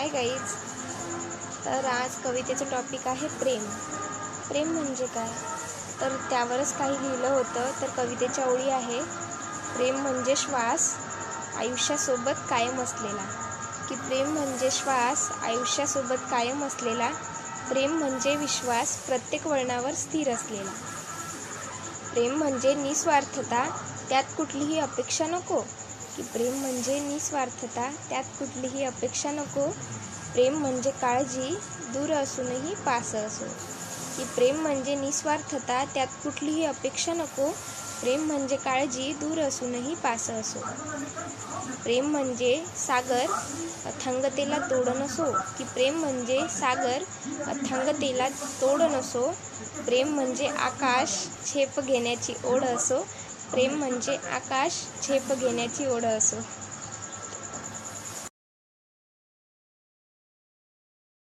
Hi guys. तर आज कवितेचं topic आहे प्रेम. प्रेम म्हणजे काय, तर त्यावरच काही लिहिलं होतं. तर कवितेच्या ओळी आहे, प्रेम म्हणजे श्वास आयुष्यासोबत कायम असलेला. की प्रेम म्हणजे श्वास आयुष्यासोबत कायम असलेला. प्रेम म्हणजे विश्वास प्रत्येक वळणावर स्थिर असलेला. प्रेम म्हणजे निस्वार्थता, त्यात कुठलीही अपेक्षा नको. की प्रेम म्हणजे निस्वार्थता, त्यात कुठलीही अपेक्षा नको. प्रेम म्हणजे काळजी, दूर असूनही पास असो. की प्रेम म्हणजे निस्वार्थता, त्यात कुठलीही अपेक्षा नको. प्रेम म्हणजे काळजी, दूर असूनही पास असो. प्रेम म्हणजे सागर अथांगतेला तोड नसो. की प्रेम म्हणजे सागर अथांगतेला तोड नसो. प्रेम म्हणजे आकाश झेप घेण्याची ओढ असो. प्रेम म्हणजे आकाश झेप घेण्याची ओढ असो.